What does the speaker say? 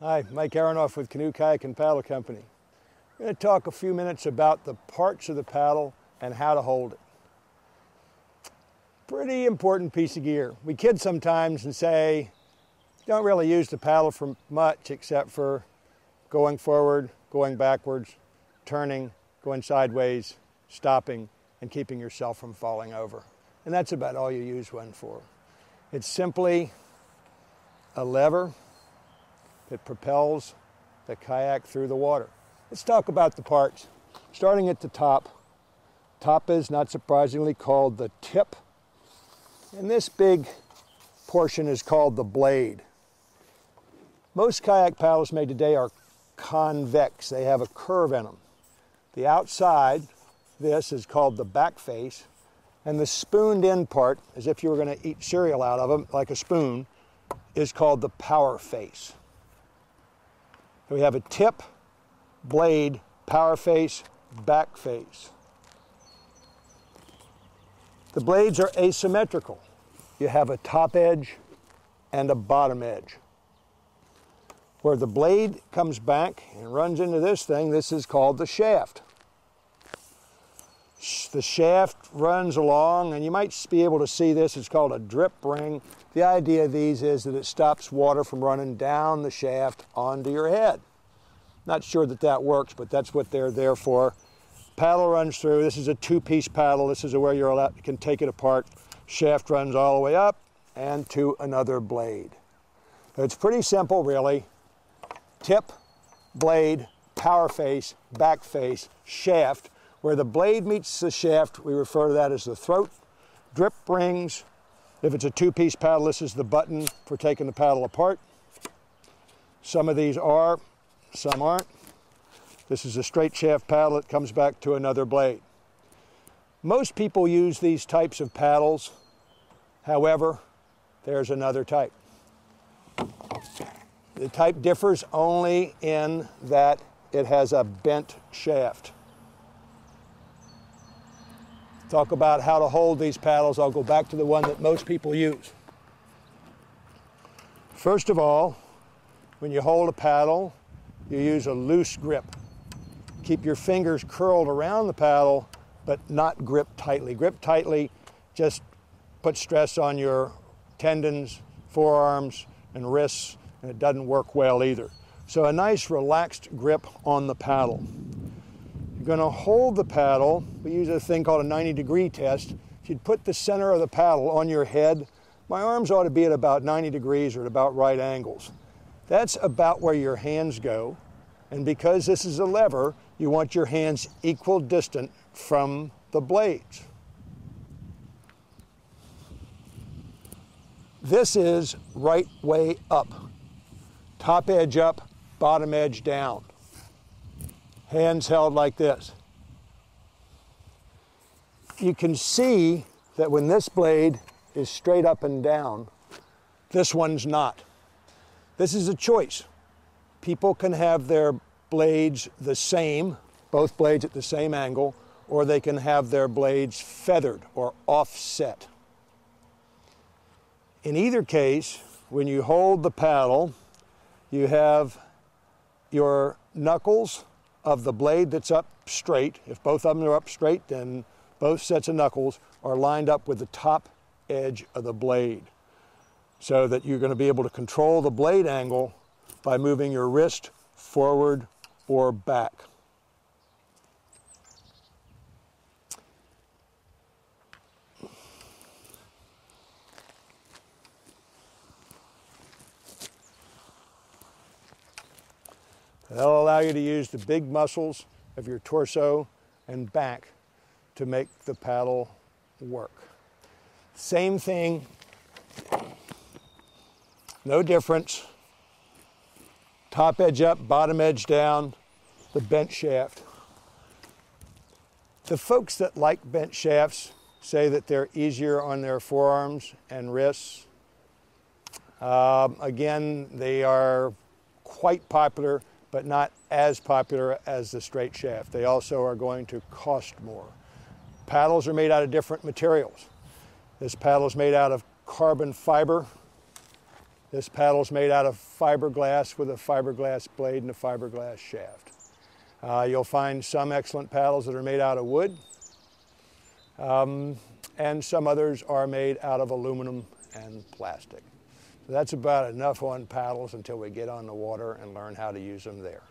Hi, Mike Aronoff with Canoe, Kayak, and Paddle Company. I'm going to talk a few minutes about the parts of the paddle and how to hold it. Pretty important piece of gear. We kid sometimes and say, don't really use the paddle for much except for going forward, going backwards, turning, going sideways, stopping, and keeping yourself from falling over. And that's about all you use one for. It's simply a lever that propels the kayak through the water. Let's talk about the parts. Starting at the top. Top is, not surprisingly, called the tip. And this big portion is called the blade. Most kayak paddles made today are convex. They have a curve in them. The outside, this is called the back face. And the spooned in part, as if you were going to eat cereal out of them, like a spoon, is called the power face. So we have a tip, blade, power face, back face. The blades are asymmetrical. You have a top edge and a bottom edge. Where the blade comes back and runs into this thing, this is called the shaft. The shaft runs along, and you might be able to see this. It's called a drip ring. The idea of these is that it stops water from running down the shaft onto your head. Not sure that that works, but that's what they're there for. Paddle runs through. This is a two-piece paddle. This is where you can take it apart. Shaft runs all the way up and to another blade. So it's pretty simple, really. Tip, blade, power face, back face, shaft. Where the blade meets the shaft, we refer to that as the throat. Drip rings. If it's a two-piece paddle, this is the button for taking the paddle apart. Some of these are, some aren't. This is a straight shaft paddle. It comes back to another blade. Most people use these types of paddles. However, there's another type. The type differs only in that it has a bent shaft. Talk about how to hold these paddles. I'll go back to the one that most people use. First of all, when you hold a paddle, you use a loose grip. Keep your fingers curled around the paddle, but not grip tightly. Grip tightly just puts stress on your tendons, forearms, and wrists, and it doesn't work well either. So a nice relaxed grip on the paddle. You're going to hold the paddle. We use a thing called a 90-degree test. If you'd put the center of the paddle on your head, my arms ought to be at about 90 degrees or at about right angles. That's about where your hands go. And because this is a lever, you want your hands equal distant from the blades. This is right way up. Top edge up, bottom edge down. Hands held like this. You can see that when this blade is straight up and down, this one's not. This is a choice. People can have their blades the same, both blades at the same angle, or they can have their blades feathered or offset. In either case, when you hold the paddle, you have your knuckles of the blade that's up straight. If both of them are up straight, then both sets of knuckles are lined up with the top edge of the blade, so that you're going to be able to control the blade angle by moving your wrist forward or back. That'll allow you to use the big muscles of your torso and back to make the paddle work. Same thing, no difference. Top edge up, bottom edge down, the bent shaft. The folks that like bent shafts say that they're easier on their forearms and wrists. Again, they are quite popular, but not as popular as the straight shaft. They also are going to cost more. Paddles are made out of different materials. This paddle is made out of carbon fiber. This paddle is made out of fiberglass with a fiberglass blade and a fiberglass shaft. You'll find some excellent paddles that are made out of wood, and some others are made out of aluminum and plastic. So that's about enough on paddles until we get on the water and learn how to use them there.